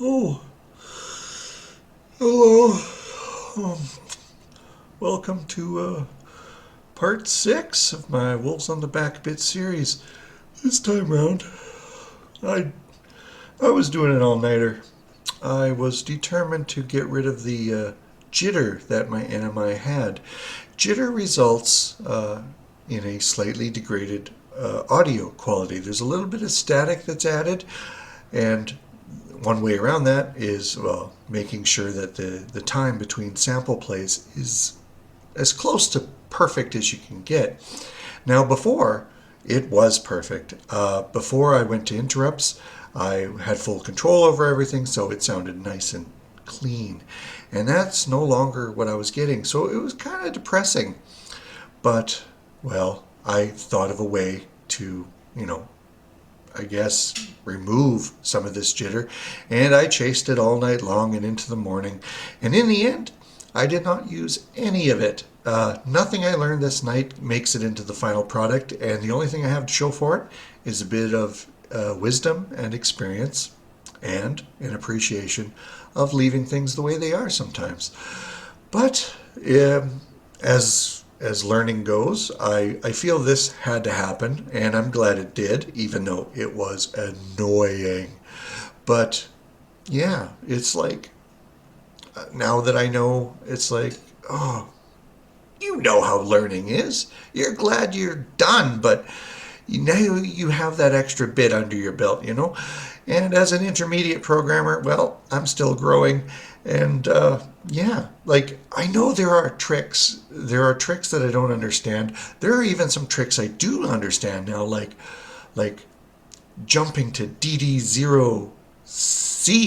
Oh, hello. Welcome to part 6 of my Wolves on the BackBit series. This time round, I was doing an all-nighter. I was determined to get rid of the jitter that my NMI had. Jitter results in a slightly degraded audio quality. There's a little bit of static that's added, and one way around that is, well, making sure that the time between sample plays is as close to perfect as you can get. Now, before, it was perfect. Before I went to interrupts, I had full control over everything, so it sounded nice and clean. And that's no longer what I was getting, so it was kind of depressing. But, well, I thought of a way to, I guess, remove some of this jitter, and I chased it all night long and into the morning, and in the end I did not use any of it. Nothing I learned this night makes it into the final product, and the only thing I have to show for it is a bit of wisdom and experience and an appreciation of leaving things the way they are sometimes. But as learning goes, I feel this had to happen, and I'm glad it did, even though it was annoying. But yeah, it's like, now that I know, it's like, oh, you know how learning is. You're glad you're done, but now you have that extra bit under your belt, And as an intermediate programmer, well, I'm still growing. And yeah, like, I know there are tricks. There are tricks that I don't understand. There are even some tricks I do understand now, like jumping to DD0C,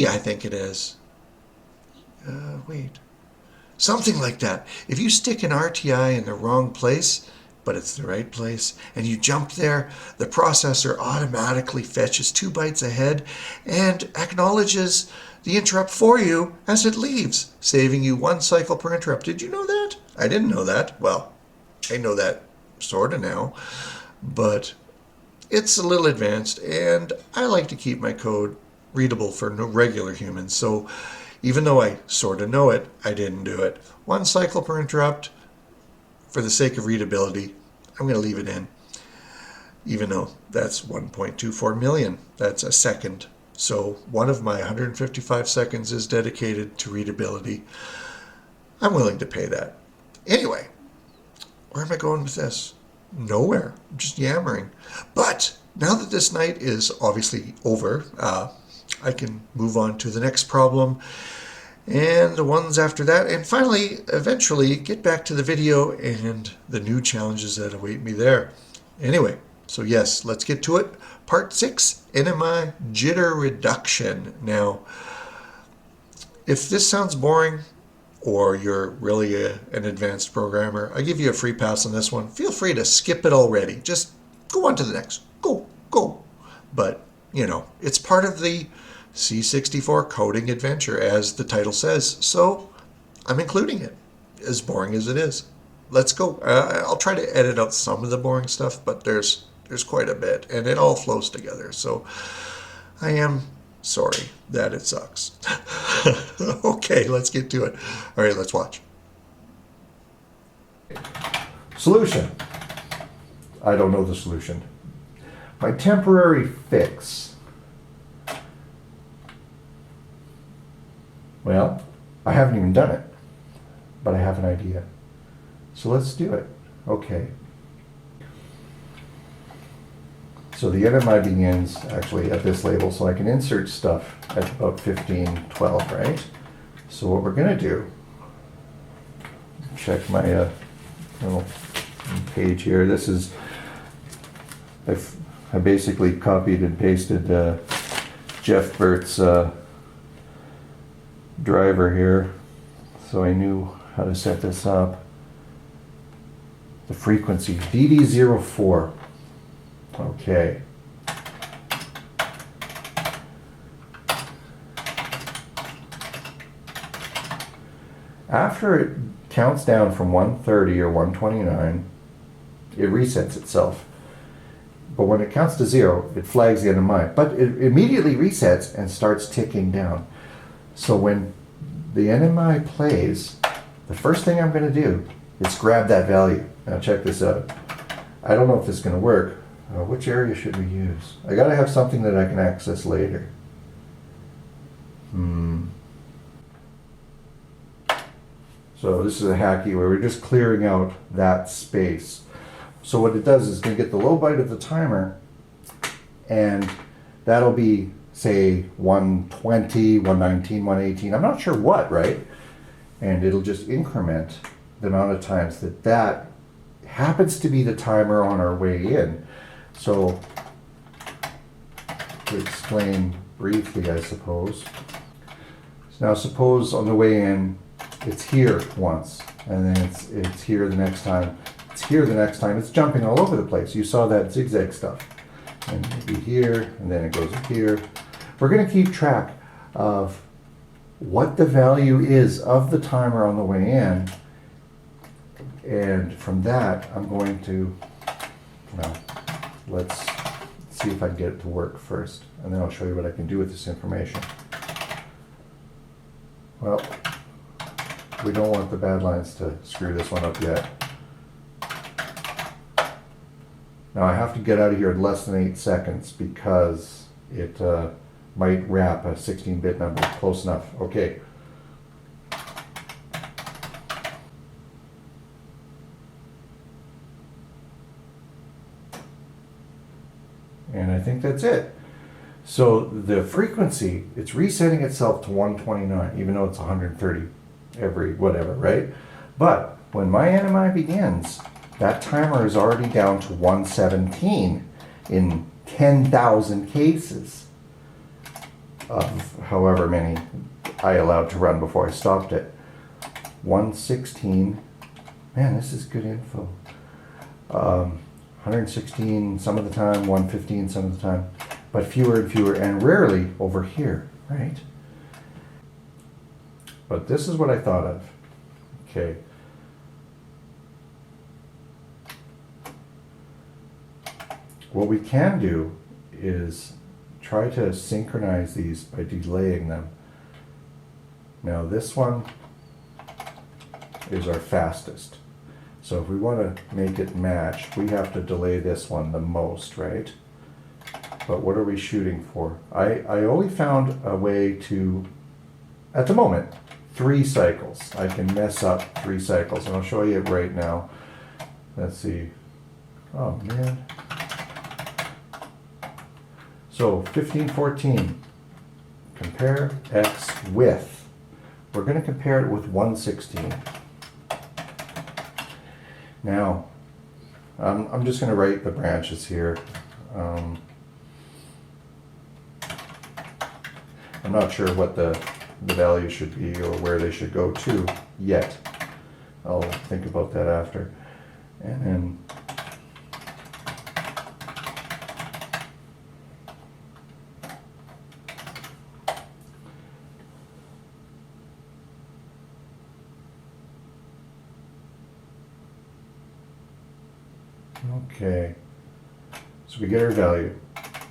I think it is. Wait. Something like that. If you stick an RTI in the wrong place, but it's the right place, and you jump there, the processor automatically fetches 2 bytes ahead and acknowledges the interrupt for you as it leaves, saving you 1 cycle per interrupt. Did you know that? I didn't know that. Well, I know that sort of now, but it's a little advanced, and I like to keep my code readable for regular humans, so even though I sort of know it, I didn't do it. 1 cycle per interrupt. For the sake of readability, I'm going to leave it in, even though that's 1.24 million. That's a second. So one of my 155 seconds is dedicated to readability. I'm willing to pay that. Anyway, where am I going with this? Nowhere. I'm just yammering. But now that this night is obviously over, I can move on to the next problem and the ones after that, and finally, eventually, get back to the video and the new challenges that await me there. Anyway, so yes, let's get to it. Part 6, NMI Jitter Reduction. Now, if this sounds boring, or you're really an advanced programmer, I give you a free pass on this one. Feel free to skip it already. Just go on to the next. Go. But, it's part of the C64 Coding Adventure, as the title says, so I'm including it, as boring as it is. Let's go. I'll try to edit out some of the boring stuff, but there's quite a bit, and it all flows together, so I am sorry that it sucks. Okay, let's get to it. All right, let's watch. Solution. I don't know the solution. My temporary fix. Well, I haven't even done it, but I have an idea. So let's do it. Okay. So the NMI begins actually at this label, so I can insert stuff at about 1512, right? So what we're going to do, check my little page here. This is, I basically copied and pasted Jeff Burt's driver here, so I knew how to set this up. The frequency, DD04. Okay. After it counts down from 130 or 129, it resets itself. But when it counts to 0, it flags the NMI. But it immediately resets and starts ticking down. So when the NMI plays, the first thing I'm going to do is grab that value. Now check this out. I don't know if this is going to work. Which area should we use? I got to have something that I can access later. So this is a hacky where we're just clearing out that space. So what it does is going to get the low byte of the timer, and that'll be, say, 120, 119, 118. I'm not sure what, right? And it'll just increment the amount of times that happens to be the timer on our way in. So to explain briefly, I suppose. Now suppose on the way in, it's here once, and then it's here the next time. It's here the next time. It's jumping all over the place. You saw that zigzag stuff. And maybe here, and then it goes up here. We're going to keep track of what the value is of the timer on the way in. And from that, I'm going to, well, let's see if I can get it to work first. And then I'll show you what I can do with this information. Well, we don't want the bad lines to screw this one up yet. Now I have to get out of here in less than 8 seconds because it might wrap a 16-bit number. Close enough. Okay. And I think that's it. So the frequency, it's resetting itself to 129, even though it's 130 every whatever, right? But when my NMI begins, that timer is already down to 117 in 10,000 cases of however many I allowed to run before I stopped it. 116, man, this is good info. 116 some of the time, 115 some of the time, but fewer and fewer, and rarely over here, right? But this is what I thought of. Okay. What we can do is try to synchronize these by delaying them. Now this one is our fastest. So if we want to make it match, we have to delay this one the most, right? But what are we shooting for? I only found a way to, at the moment, 3 cycles. I can mess up 3 cycles, and I'll show you it right now. Let's see. Oh man. So 1514, compare X with. We're going to compare it with 116. Now, I'm just going to write the branches here. I'm not sure what the value should be or where they should go to yet. I'll think about that after. And then okay, so we get our value.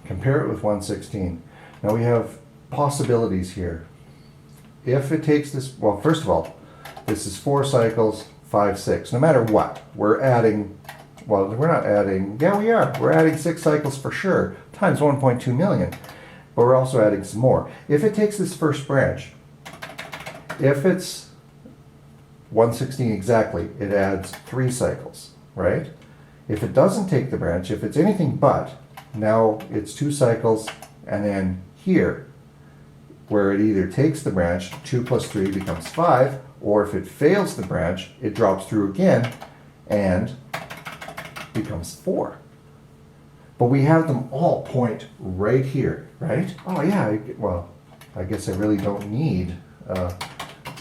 Compare it with 116. Now we have possibilities here. If it takes this, well, first of all, this is 4 cycles, 5, 6. No matter what, we're adding, well, we're not adding, yeah, we are. We're adding 6 cycles for sure, times 1.2 million. But we're also adding some more. If it takes this first branch, if it's 116 exactly, it adds 3 cycles, right? If it doesn't take the branch, if it's anything but, now it's 2 cycles, and then here, where it either takes the branch, 2 plus 3 becomes 5, or if it fails the branch, it drops through again and becomes 4. But we have them all point right here, right? Oh yeah, well, I guess I really don't need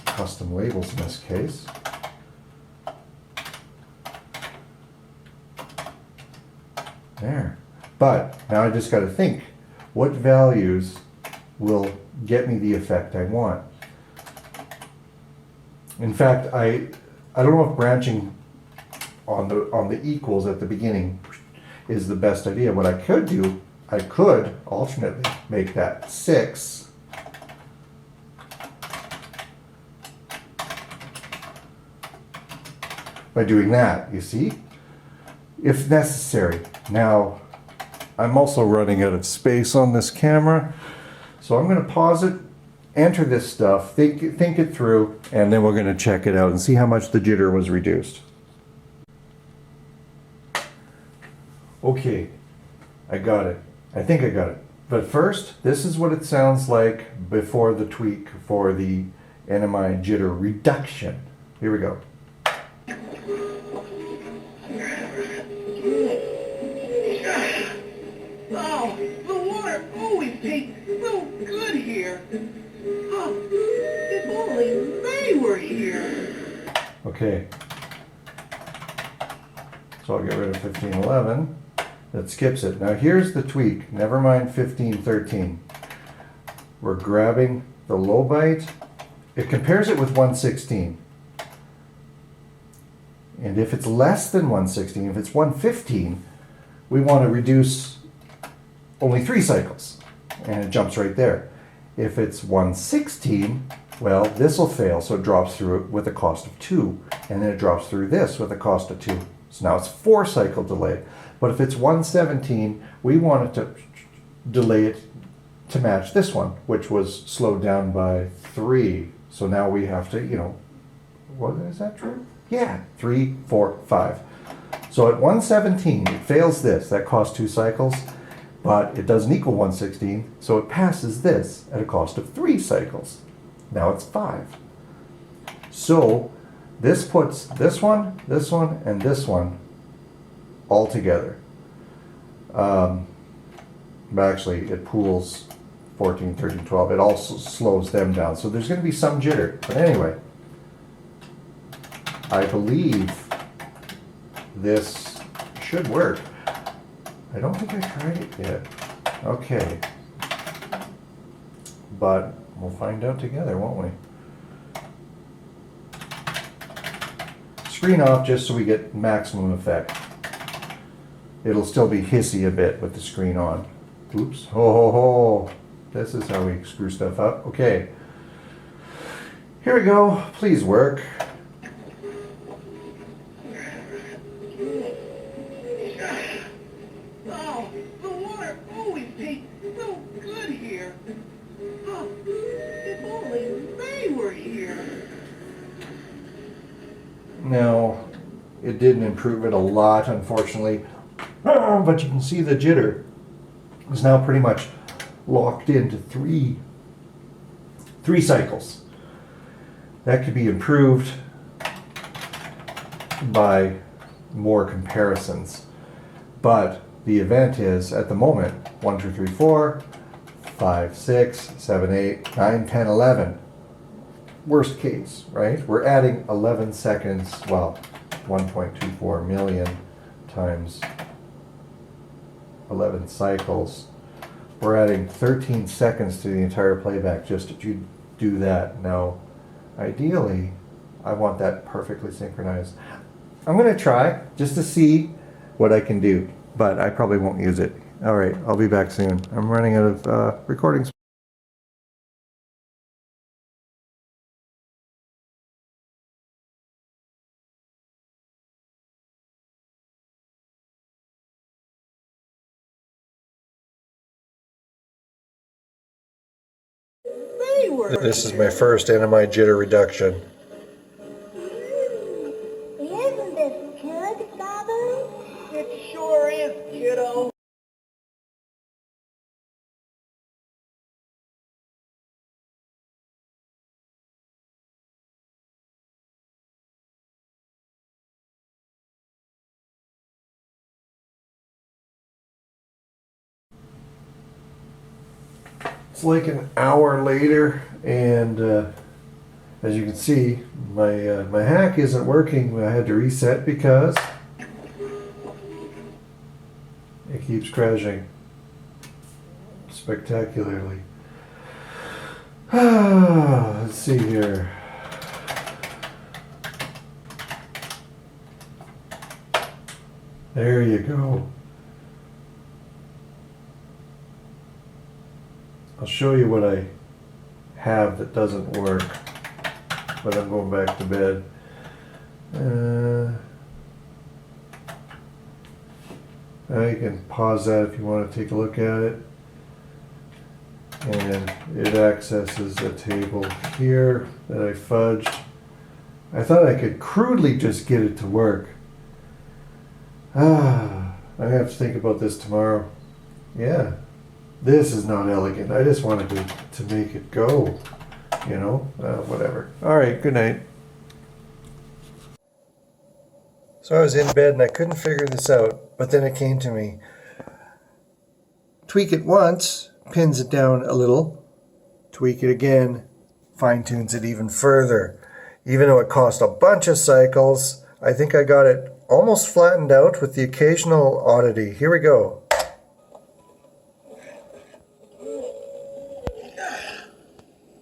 custom labels in this case. There. But now I just got to think, what values will get me the effect I want? In fact, I don't know if branching on the equals at the beginning is the best idea. What I could do, I could alternately make that 6 by doing that, you see? If necessary. Now, I'm also running out of space on this camera, so I'm going to pause it, enter this stuff, think it through, and then we're going to check it out and see how much the jitter was reduced. Okay, I got it. I think I got it. But first, this is what it sounds like before the tweak for the NMI jitter reduction. Here we go. Oh, the water always tastes so good here. Oh, if only they were here. Okay. So I'll get rid of 1511. That skips it. Now here's the tweak. Never mind 1513. We're grabbing the low byte. It compares it with 116. And if it's less than 116, if it's 115, we want to reduce only 3 cycles. And it jumps right there. If it's 116, well, this will fail, so it drops through it with a cost of 2. And then it drops through this with a cost of 2. So now it's 4 cycle delay. But if it's 117, we want it to delay it to match this one, which was slowed down by 3. So now we have to, what is that true? Yeah, 3, 4, 5. So at 117, it fails this. That costs 2 cycles, but it doesn't equal 116, so it passes this at a cost of 3 cycles. Now it's 5. So this puts this one, and this one all together. But actually, it pools 14, 13, 12. It also slows them down. So there's going to be some jitter. But anyway, I believe this should work. I don't think I tried it yet. Okay. But we'll find out together, won't we? Screen off just so we get maximum effect. It'll still be hissy a bit with the screen on. Oops. Ho ho ho. This is how we screw stuff up. Okay. Here we go. Please work. Oh, the water always tastes so good here. Oh, if only they were here. Now, it didn't improve it a lot, unfortunately. But you can see the jitter is now pretty much locked into three cycles. That could be improved by more comparisons. But the event is, at the moment, 1, 2, 3, 4, 5, 6, 7, 8, 9, 10, 11. Worst case, right? We're adding 11 seconds, well, 1.24 million times 11 cycles. We're adding 13 seconds to the entire playback just to do that. Now, ideally, I want that perfectly synchronized. I'm going to try just to see what I can do, but I probably won't use it. All right, I'll be back soon. I'm running out of recordings. They were This is my first NMI jitter reduction. Isn't this good, Father? It sure is, kiddo. It's like an hour later, and as you can see, my hack isn't working. I had to reset because it keeps crashing spectacularly. Let's see here. There you go. I'll show you what I have that doesn't work, but I'm going back to bed. You can pause that if you want to take a look at it. And it accesses a table here that I fudged. I thought I could crudely just get it to work. I have to think about this tomorrow. Yeah, this is not elegant. I just wanted to make it go, you know, whatever. All right, good night. So I was in bed and I couldn't figure this out, but then it came to me. Tweak it once, pins it down a little. Tweak it again, fine-tunes it even further. Even though it cost a bunch of cycles, I think I got it almost flattened out with the occasional oddity. Here we go.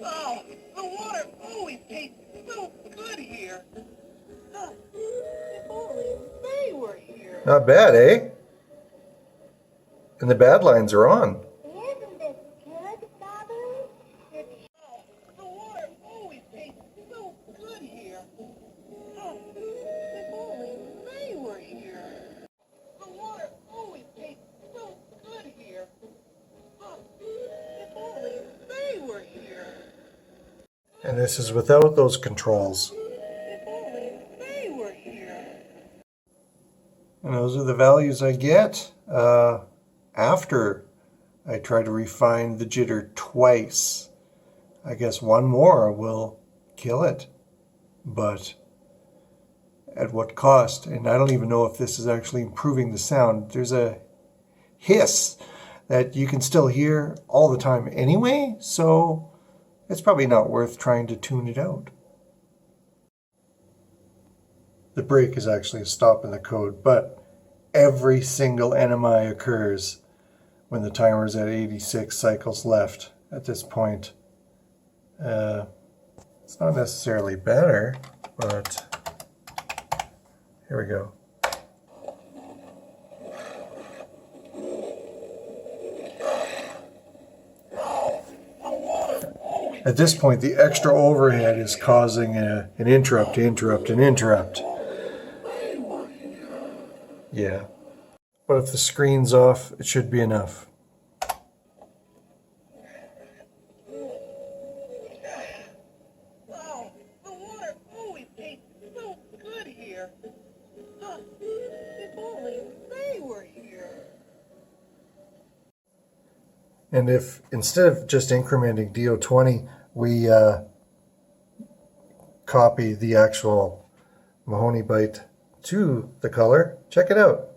Oh, the water always tastes so good here. If only they were here. Not bad, eh? And the bad lines are on. Isn't this good, Babu? The water always tastes so good here. If only they were here. The water always tastes so good here. If only they were here. And this is without those controls. If only they were here. And those are the values I get after I try to refine the jitter twice. I guess one more will kill it. But at what cost? And I don't even know if this is actually improving the sound. There's a hiss that you can still hear all the time anyway, so it's probably not worth trying to tune it out. The break is actually a stop in the code, but every single NMI occurs when the timer is at 86 cycles left at this point. It's not necessarily better, but here we go. At this point, the extra overhead is causing an interrupt to interrupt and interrupt. Yeah. But if the screen's off, it should be enough. Oh, the water always tastes so good here. If only they were here. And if instead of just incrementing DO20, we copy the actual Mahoney byte to the color, check it out.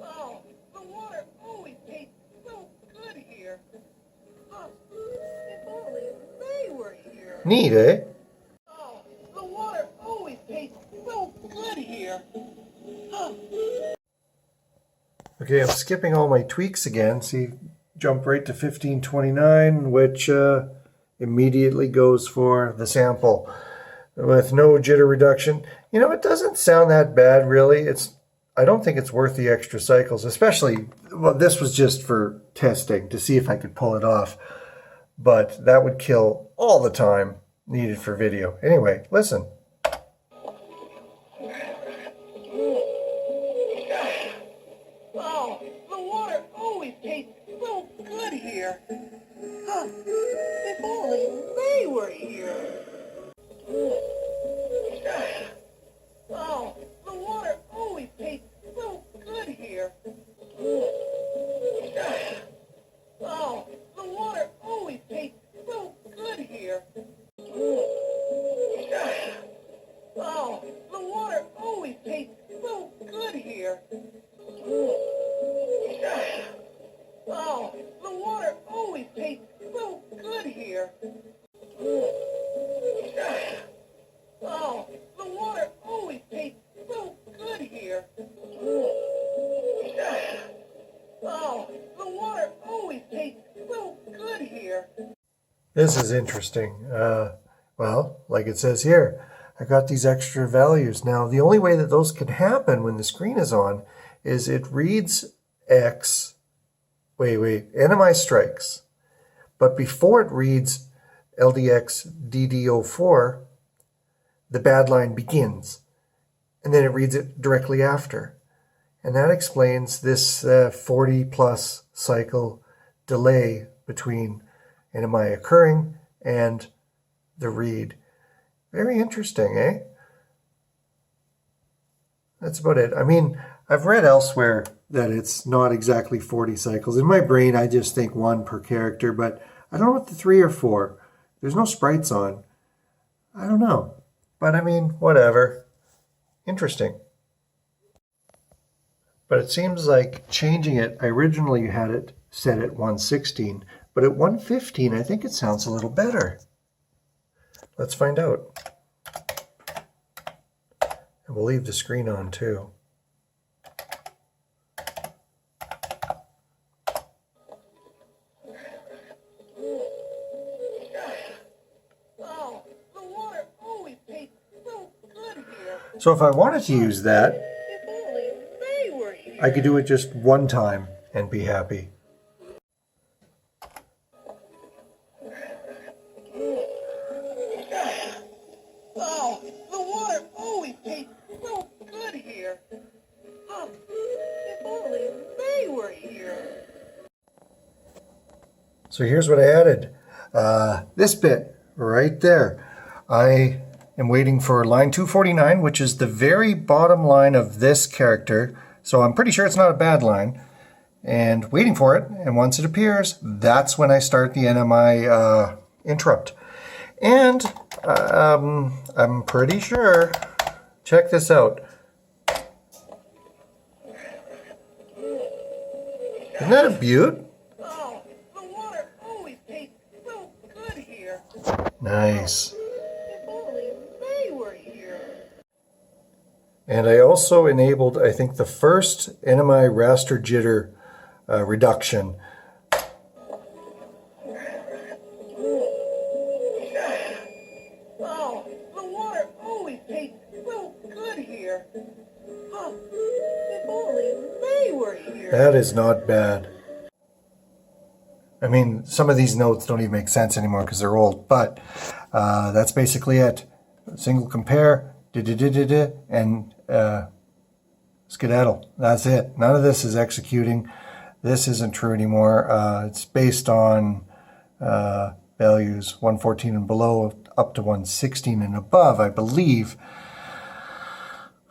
Oh, the water always tastes so good here. If only they were here. Neat, eh? Oh, the water always tastes so good here. Okay, I'm skipping all my tweaks again. See, jump right to 1529, which immediately goes for the sample with no jitter reduction. You know, it doesn't sound that bad, really. I don't think it's worth the extra cycles, especially, well, this was just for testing to see if I could pull it off. But that would kill all the time needed for video. Anyway, listen. Oh, the water always tastes so good here. If only they were here. Oh, the water always tastes so good here. Oh, the water always tastes so good here. Oh, the water always tastes so good here. Oh, the water always tastes so good here. Oh, the water always tastes so good here. Oh, the water always tastes so good here. This is interesting. Well, like it says here, I got these extra values. Now, the only way that those can happen when the screen is on is it reads X. NMI strikes. But before it reads LDX DD04, the bad line begins, and then it reads it directly after. And that explains this 40 plus cycle delay between NMI occurring and the read. Very interesting, eh? That's about it. I mean, I've read elsewhere that it's not exactly 40 cycles. In my brain, I just think one per character, but I don't know what the 3 or 4. There's no sprites on. I don't know. But I mean, whatever. Interesting. But it seems like changing it, I originally had it set at 116, but at 115, I think it sounds a little better. Let's find out. And we'll leave the screen on too. Oh, the water always tastes so good here. So if I wanted to use that, If only they were here. I could do it just one time and be happy. Oh, the water always tastes so good here. Oh, if only they were here. So here's what I added. This bit right there. I am waiting for line 249, which is the very bottom line of this character. So I'm pretty sure it's not a bad line. And waiting for it. And once it appears, that's when I start the NMI interrupt. And I'm pretty sure, check this out. Isn't that a beaut? Oh, the water always tastes so good here. Nice. If only they were here. And I also enabled, I think, the first NMI raster jitter reduction. Oh, the water always tastes so good here. Oh, if only they were here. That is not bad. I mean, some of these notes don't even make sense anymore because they're old, but that's basically it. Single compare, and skedaddle. That's it. None of this is executing. This isn't true anymore. It's based on values 114 and below up to 116 and above, I believe.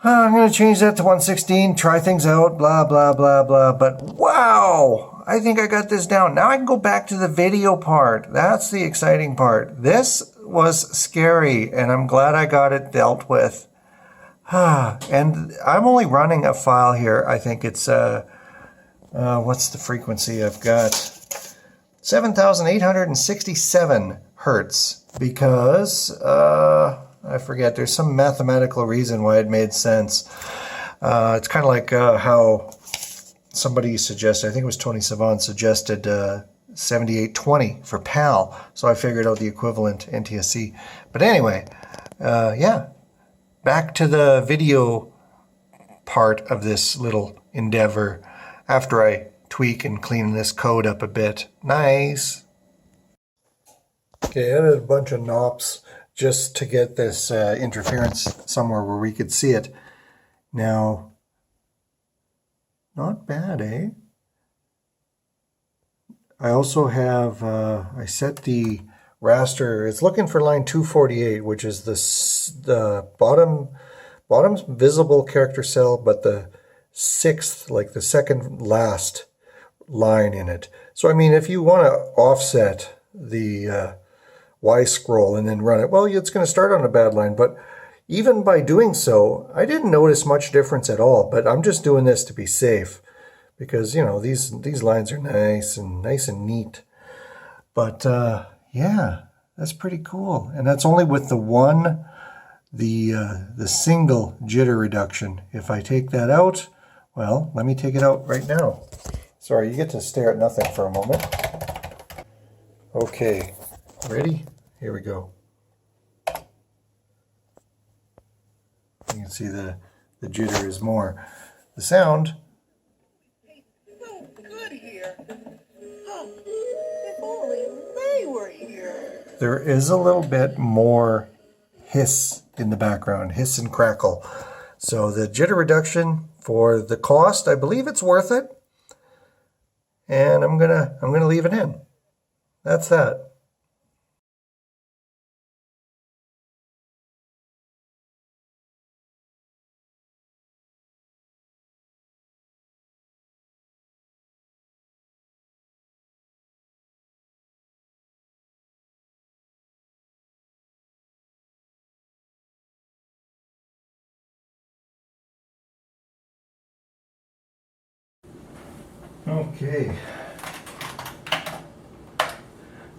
I'm going to change that to 116, try things out, blah, blah, blah, blah. But wow, I think I got this down. Now I can go back to the video part. That's the exciting part. This was scary, and I'm glad I got it dealt with. And I'm only running a file here. I think it's, what's the frequency I've got? 7,867 hertz, because I forget, there's some mathematical reason why it made sense. It's kind of like how somebody suggested, I think it was Tony Savant suggested 7820 for PAL, so I figured out the equivalent NTSC. But anyway, yeah, back to the video part of this little endeavor after I tweak and clean this code up a bit. Nice. Okay, I added a bunch of knops just to get this interference somewhere where we could see it. Now, not bad, eh? I also have, I set the raster, it's looking for line 248, which is the bottom visible character cell, but the sixth, like the second last line in it. So, I mean, if you want to offset the Y scroll and then run it, well, it's going to start on a bad line, but even by doing so, I didn't notice much difference at all, but I'm just doing this to be safe because, you know, these lines are nice and neat. But yeah, that's pretty cool. And that's only with the single jitter reduction. If I take that out, well, let me take it out right now. Sorry, you get to stare at nothing for a moment. Okay, ready? Here we go. You can see the jitter is more. The sound. So good here. Oh, if only they were here. There is a little bit more hiss in the background, hiss and crackle. So the jitter reduction for the cost, I believe it's worth it. And I'm gonna leave it in. That's that. Okay.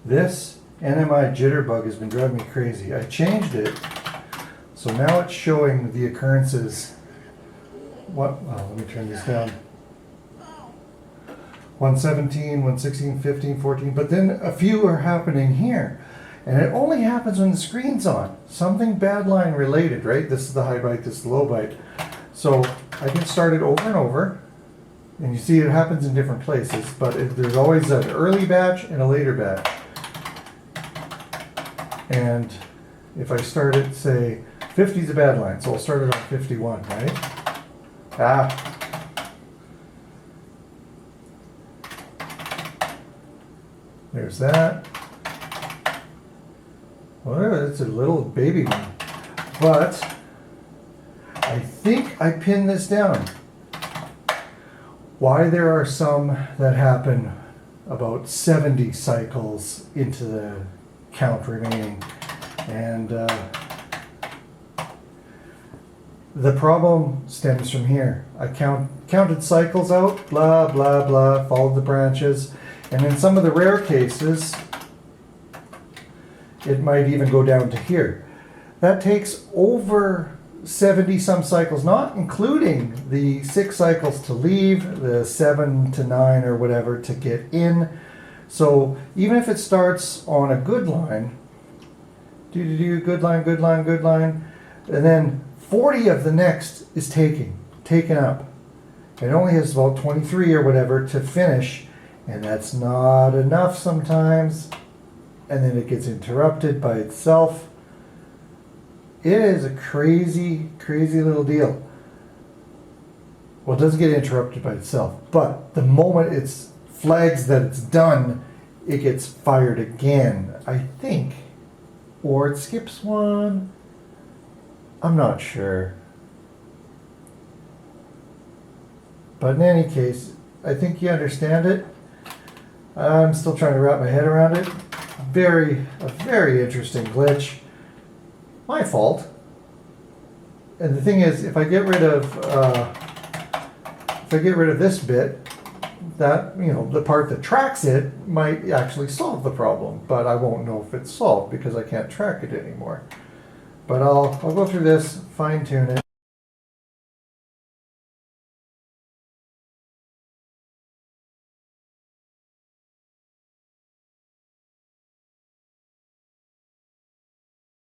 This NMI jitterbug has been driving me crazy. I changed it, so now it's showing the occurrences. What? Well, let me turn this down. 117, 116, 15, 14, but then a few are happening here. And it only happens when the screen's on. Something bad line related, right? This is the high byte, this is the low byte. So I can start it over and over. And you see it happens in different places, but there's always an early batch and a later batch. And if I start it, say, 50 is a bad line, so I'll start it on 51, right? There's that. Well, it's a little baby one. But I think I pinned this down. Why there are some that happen about 70 cycles into the count remaining. And the problem stems from here. I counted cycles out, blah, blah, blah, followed the branches. And in some of the rare cases, it might even go down to here. That takes over 70 some cycles, not including the 6 cycles to leave, the 7 to 9 or whatever to get in. So even if it starts on a good line, good line, good line, good line, and then 40 of the next is taken up. It only has about 23 or whatever to finish, and that's not enough sometimes. And then it gets interrupted by itself. It is a crazy, crazy little deal. Well, it doesn't get interrupted by itself, but the moment it flags that it's done, it gets fired again, I think. Or it skips one. I'm not sure. But in any case, I think you understand it. I'm still trying to wrap my head around it. A very interesting glitch. My fault. And the thing is, if I get rid of this bit, that, you know, the part that tracks it might actually solve the problem, but I won't know if it's solved because I can't track it anymore. But I'll go through this, fine tune it.